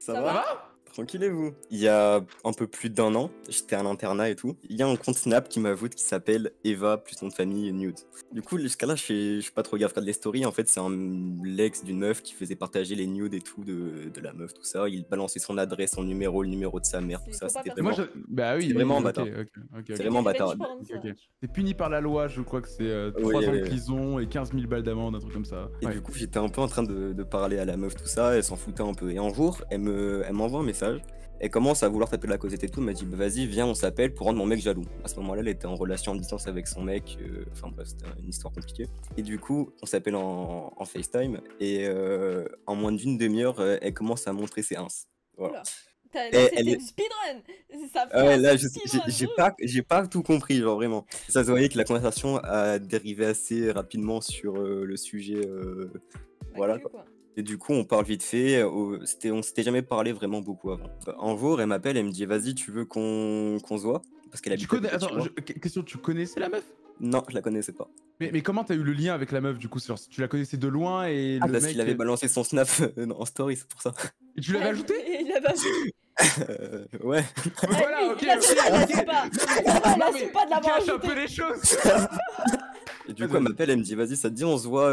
Ça Ça va? va? Tranquille et vous? Il y a un peu plus d'1 an, j'étais à l'internat et tout. Il y a un compte Snap qui m'ajoute qui s'appelle Eva plus nom de famille Nude. Du coup, jusqu'à là, je suis pas trop gaffe regarde les stories. En fait, c'est l'ex d'une meuf qui faisait partager les nudes et tout de la meuf, tout ça. Il balançait son adresse, son numéro, le numéro de sa mère, tout ça. Faut pas C'était faire vraiment, ça. Bah oui, c'était vraiment un ok, bâtard. ok. C'est vraiment un bâtard. Ok. C'est puni par la loi, je crois que c'est 3 Oui, ans oui, de oui. prison et 15 000 balles d'amende, un truc comme ça. Et Ouais. du coup, j'étais un peu en train de parler à la meuf, tout ça, elle s'en foutait un peu. Et un jour, elle m'envoie un message, elle commence à vouloir taper de la causette et tout, elle m'a dit, bah, vas-y, viens, on s'appelle pour rendre mon mec jaloux. À ce moment-là, elle était en relation en distance avec son mec, enfin bref, c'était une histoire compliquée. Et du coup, on s'appelle en FaceTime, et en moins d'une demi-heure, elle commence à montrer ses ins. Voilà. Là, Et c'était du speedrun. Ça fait ouais, un là, speedrun. j'ai pas tout compris, genre vraiment. Ça se voyait que la conversation a dérivé assez rapidement sur le sujet, voilà quoi. Et du coup, on parle vite fait. On s'était jamais parlé vraiment beaucoup avant. Un jour, elle m'appelle, elle me dit, vas-y, tu veux qu'on se voit? Parce qu'elle habite à côté de chez Attends, moi. question, tu connaissais la meuf? Non, je la connaissais pas. Mais comment t'as eu le lien avec la meuf du coup? Tu la connaissais de loin et Ah, le parce mec. qu'il avait balancé son snap en story, c'est pour ça. Et tu l'avais ajouté? Il l'avait ajouté. Ouais. Voilà, ok, Il assume pas. Il assume pas de l'avoir cache un ajouté. peu les choses. Et du coup, elle m'appelle, elle me dit, vas-y, ça te dit, on se voit.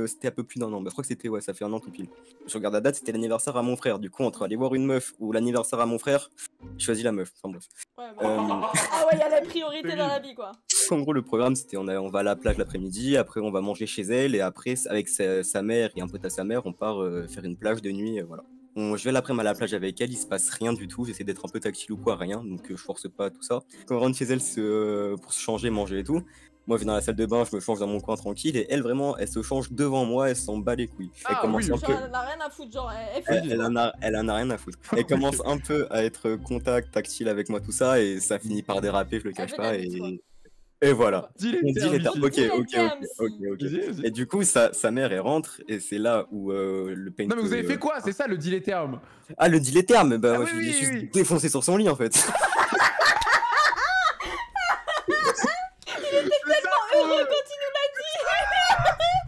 C'était un peu plus d'1 an. Bah, je crois que c'était, ouais, ça fait 1 an tout pile. Je regarde la date, c'était l'anniversaire à mon frère. Du coup, entre aller voir une meuf ou l'anniversaire à mon frère, je choisis la meuf. Enfin bref. Ouais, ah ouais, il y a la priorité dans la vie, quoi. En gros, le programme, c'était on va à la plage l'après-midi, après on va manger chez elle, et après, avec sa mère et un pote à sa mère, on part faire une plage de nuit, voilà. Je vais l'après-midi à la plage avec elle, il se passe rien du tout, j'essaie d'être un peu tactile ou quoi, rien, donc je force pas tout ça. Quand on rentre chez elle pour se changer, manger et tout, moi je vais dans la salle de bain, je me change dans mon coin tranquille, et elle vraiment, elle se change devant moi, elle s'en bat les couilles. Elle commence un peu... Elle en a rien à foutre, genre, Elle en a rien à foutre. Elle commence un peu à être contact, tactile avec moi, tout ça, et ça finit par déraper, je le cache pas, et voilà. Dis les On dit termes les termes. ici. Ok. Et du coup, sa mère, elle rentre, et c'est là où le paint. Non, mais vous avez fait quoi? C'est ça le deal les termes. Ah, le deal est terme. Bah, Ah moi, oui, je l'ai oui, juste oui. défoncé sur son lit, en fait. heureux quand il nous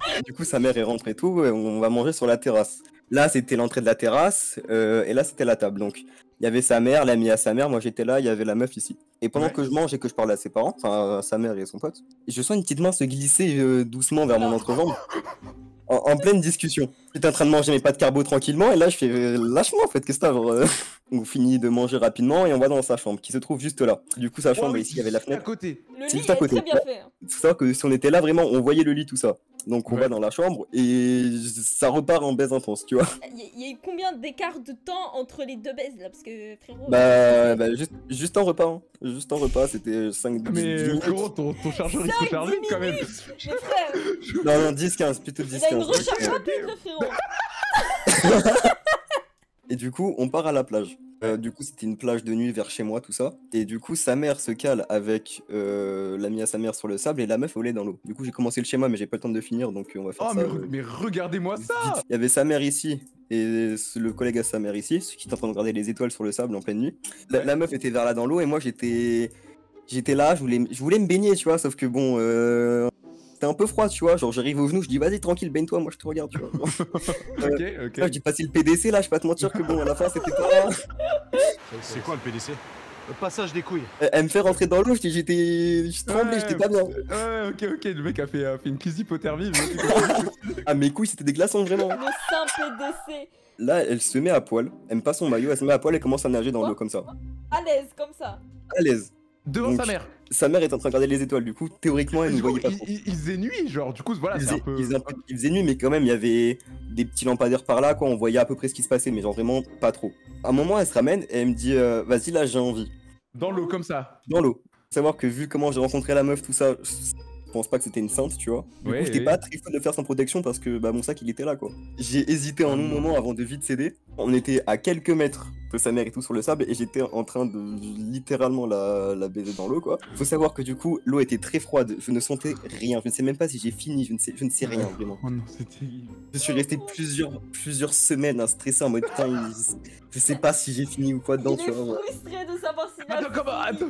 l'a dit. Du coup, sa mère est rentrée et tout, et on va manger sur la terrasse. Là, c'était l'entrée de la terrasse, et là, c'était la table. Donc, il y avait sa mère, l'ami à sa mère, moi j'étais là, il y avait la meuf ici. Et pendant que je mange et que je parle à ses parents, enfin à sa mère et à son pote, je sens une petite main se glisser doucement vers mon entrejambe. En pleine discussion. J'étais en train de manger mes pâtes carbo tranquillement, et là je fais lâche-moi en fait, qu'est-ce que t'as genre, On finit de manger rapidement et on va dans sa chambre, qui se trouve juste là. Du coup, sa chambre, ici, il y avait la fenêtre. À côté. Le lit est très bien fait. C'est ça que si on était là, vraiment, on voyait le lit, tout ça. Donc on va dans la chambre et ça repart en baise intense, tu vois. Il y a eu combien d'écart de temps entre les deux baises là? Parce que frérot. Bah juste un repas. Hein. Juste un repas, c'était 5-10 Mais frérot, ton chargeur il se charge vite quand même. Mais frère. Non, 10-15, plutôt 10-15. Il a une recharge rapide, le frérot. Et du coup, on part à la plage. Du coup, c'était une plage de nuit vers chez moi, tout ça. Et du coup, sa mère se cale avec l'ami à sa mère sur le sable et la meuf au lait dans l'eau. Du coup, j'ai commencé le schéma, mais j'ai pas le temps de finir, donc on va faire ça. Mais regardez-moi ça! Il y avait sa mère ici et le collègue à sa mère ici, ceux qui étaient en train de regarder les étoiles sur le sable en pleine nuit. La meuf était vers là dans l'eau et moi j'étais là, je voulais me baigner, tu vois, sauf que bon, c'était un peu froid, tu vois, genre j'arrive au genou, je dis vas-y tranquille, baigne-toi, moi je te regarde, tu vois. Ok. Là, j'ai passé le PDC, là, je vais pas te mentir que bon, à la fin c'était pas... C'est quoi le PDC? Le passage des couilles. Elle me fait rentrer dans l'eau, je tremblais, j'étais pas bien. Ouais, ok, le mec a fait une crise d'hypothermie. Ah, mes couilles, c'était des glaçons, vraiment. Le simple PDC. Là, elle se met à poil, elle me passe son maillot, elle se met à poil et commence à nager dans l'eau comme ça. À l'aise, comme ça. À l'aise. Devant sa mère. Sa mère est en train de regarder les étoiles, du coup, théoriquement, elle ne voyait pas trop. Il faisait nuit, genre, du coup, voilà, c'est un peu... Il faisait nuit, mais quand même, il y avait des petits lampadaires par là, quoi, on voyait à peu près ce qui se passait, mais genre vraiment pas trop. À un moment, elle se ramène et elle me dit, vas-y, là, j'ai envie. Dans l'eau, comme ça. Dans l'eau. Savoir que vu comment j'ai rencontré la meuf, tout ça, je pense pas que c'était une sainte, tu vois. Du coup, j'étais pas très fan de faire sans protection parce que bah, mon sac, il était là, quoi. J'ai hésité en un moment avant de vite céder. On était à quelques mètres de sa mère et tout sur le sable et j'étais en train de littéralement la baiser dans l'eure quoi. Faut savoir que du coup, l'eau était très froide, je ne sentais rien, je ne sais même pas si j'ai fini, je ne sais rien vraiment. Oh non, c'est terrible. Je suis resté plusieurs semaines à stresser en mode putain, je sais pas si j'ai fini ou quoi dedans, Il tu est vois. frustré de savoir s'il a Attends, comment? Attends.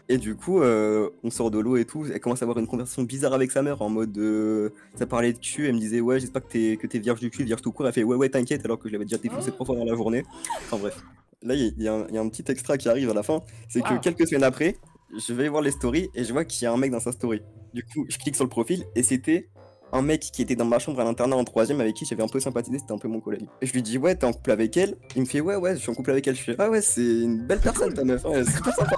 Et du coup, on sort de l'eau et tout. Elle commence à avoir une conversation bizarre avec sa mère en mode. Ça parlait de cul. Elle me disait, ouais, j'espère que t'es vierge du cul, vierge tout court. Elle fait, ouais, t'inquiète, alors que je l'avais déjà défoncé 3 fois dans la journée. Enfin bref. Là, il y a un petit extra qui arrive à la fin. C'est que quelques semaines après, je vais voir les stories et je vois qu'il y a un mec dans sa story. Du coup, je clique sur le profil et c'était un mec qui était dans ma chambre à l'internat en 3ème avec qui j'avais un peu sympathisé, c'était un peu mon collègue. Et je lui dis, ouais, t'es en couple avec elle? Il me fait, ouais, je suis en couple avec elle. Je fais, ah ouais, c'est une belle personne ta meuf, hein, elle est super sympa.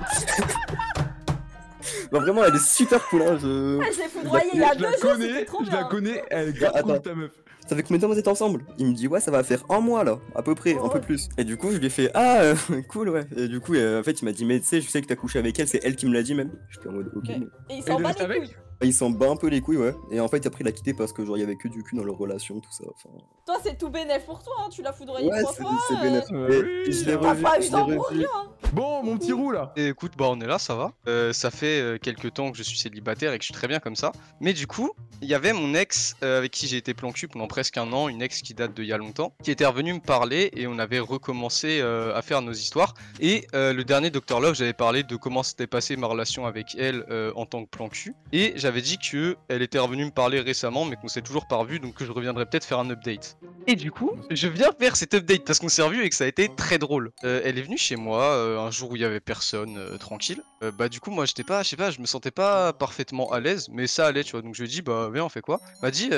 Non, vraiment, elle est super cool, hein. Ah, je l'ai foudroyé il y a 2 jours, c'était trop Je bien. la connais, elle est grave cool ta meuf. Ça fait combien de temps vous êtes ensemble? Il me dit, ouais, ça va faire 1 mois là, à peu près, un peu plus. Et du coup, je lui ai fait, ah, cool, ouais. Et du coup, en fait, il m'a dit, mais tu sais, je sais que t'as couché avec elle, c'est elle qui me l'a dit même. J'étais en mode, ok. Et il s'en bat les couilles. Il s'en bat un peu les couilles, ouais. Et en fait, après, il a quitté parce que, genre, il y avait que du cul dans leur relation, tout ça. Enfin... Toi, c'est tout bénef pour toi, hein. Tu l'as foudroyé 3 fois. C'est bénéf. Oui, Je l'ai T'as revu. pas eu Je l'ai revu. hein. Bon, mon petit roux là. Et écoute, bah on est là, ça va. Ça fait quelques temps que je suis célibataire et que je suis très bien comme ça. Mais du coup, il y avait mon ex avec qui j'ai été plan cul pendant presque 1 an, une ex qui date d'il y a longtemps, qui était revenue me parler et on avait recommencé à faire nos histoires. Et le dernier Dr Love, j'avais parlé de comment s'était passé ma relation avec elle en tant que plan cul. Et j'avais dit que elle était revenue me parler récemment, mais qu'on s'est toujours pas revu, donc que je reviendrais peut-être faire un update. Et du coup, je viens faire cet update parce qu'on s'est revu et que ça a été très drôle. Elle est venue chez moi un jour où il y avait personne, tranquille. Bah du coup moi j'étais pas, je sais pas, je me sentais pas parfaitement à l'aise, mais ça allait, tu vois. Donc je lui ai dit bah viens on fait quoi? Elle m'a dit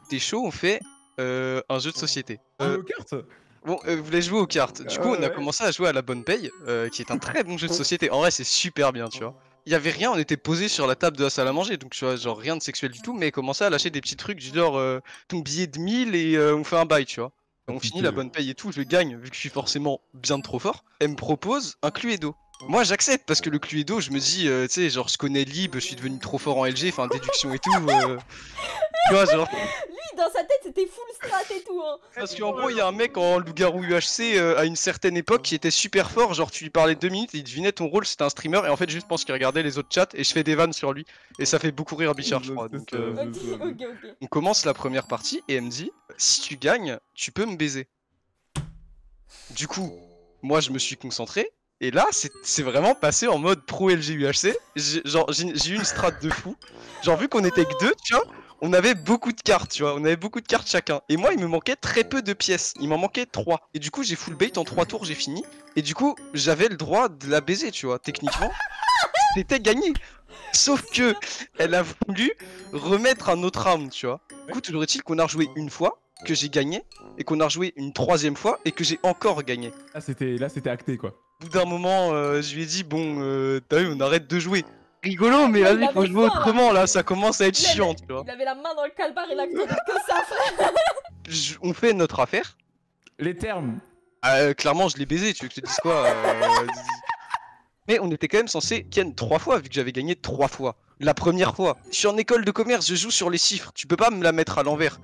t'es chaud, on fait un jeu de société. Aux cartes. Bon, vous voulez jouer aux cartes. Du coup on a commencé à jouer à la bonne paye, qui est un très bon jeu de société. En vrai c'est super bien, tu vois. Il y avait rien, on était posé sur la table de la salle à manger, donc tu vois, genre rien de sexuel du tout, mais commençait à lâcher des petits trucs du genre ton billet de 1000 et on fait un bail, tu vois. On finit la bonne paye et tout, je gagne vu que je suis forcément bien trop fort. Elle me propose un Cluedo. Moi j'accepte parce que le Cluedo, je me dis, tu sais, genre je connais Lib, je suis devenu trop fort en LG, enfin déduction et tout. Tu vois, genre. Lui, dans sa tête, c'était full strat et tout, hein. Parce qu'en gros, il y a un mec en loup-garou UHC à une certaine époque qui était super fort. Genre, tu lui parlais 2 minutes et il devinait ton rôle, c'était un streamer. Et en fait, juste pense qu'il regardait les autres chats et je fais des vannes sur lui. Et ça fait beaucoup rire Bichard, je crois. Donc, Ok. on commence la première partie et elle me dit si tu gagnes, tu peux me baiser. Du coup, moi je me suis concentré. Et là, c'est vraiment passé en mode pro LGUHC. J'ai eu une strat de fou. Genre, vu qu'on était que 2, tu vois, on avait beaucoup de cartes, tu vois. On avait beaucoup de cartes chacun. Et moi, il me manquait très peu de pièces. Il m'en manquait 3. Et du coup, j'ai full bait en 3 tours, j'ai fini. Et du coup, j'avais le droit de la baiser, tu vois. Techniquement, c'était gagné. Sauf que elle a voulu remettre un autre round, tu vois. Du coup, toujours est-il qu'on a rejoué une fois, que j'ai gagné, et qu'on a rejoué une 3e fois, et que j'ai encore gagné. Là, c'était acté quoi. Au bout d'un moment, je lui ai dit bon, t'as vu, on arrête de jouer. Rigolo, mais vas-y, faut jouer autrement là, ça commence à être chiant, tu vois. Il avait la main dans le calbar et l'acteur que ça, frère. On fait notre affaire. Les termes. Clairement, je l'ai baisé, tu veux que je te dise quoi Mais on était quand même censé ken 3 fois, vu que j'avais gagné 3 fois. La première fois. Je suis en école de commerce, je joue sur les chiffres. Tu peux pas me la mettre à l'envers.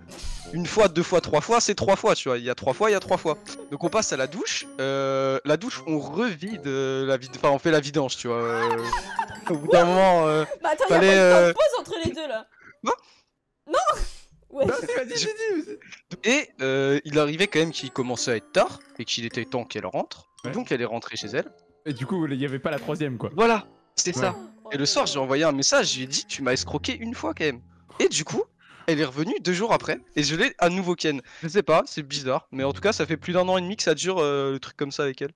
1 fois, 2 fois, 3 fois, c'est 3 fois, tu vois. Il y a 3 fois, il y a 3 fois. Donc on passe à la douche. La douche, on revide la vide. Enfin, on fait la vidange, tu vois. Au bout d'un moment. Bah attends, fallait, y'a pas de temps de pause entre les deux là. Non. Ouais. Vas-y. Et il arrivait quand même qu'il commençait à être tard et qu'il était temps qu'elle rentre. Ouais. Donc elle est rentrée chez elle. Et du coup, il y avait pas la 3ème quoi. Voilà, c'est ça. Oh, Et le soir, j'ai envoyé un message, je lui ai dit tu m'as escroqué 1 fois quand même. Et du coup, elle est revenue 2 jours après et je l'ai à nouveau ken. Je sais pas, c'est bizarre, mais en tout cas, ça fait plus d'1 an et demi que ça dure le truc comme ça avec elle.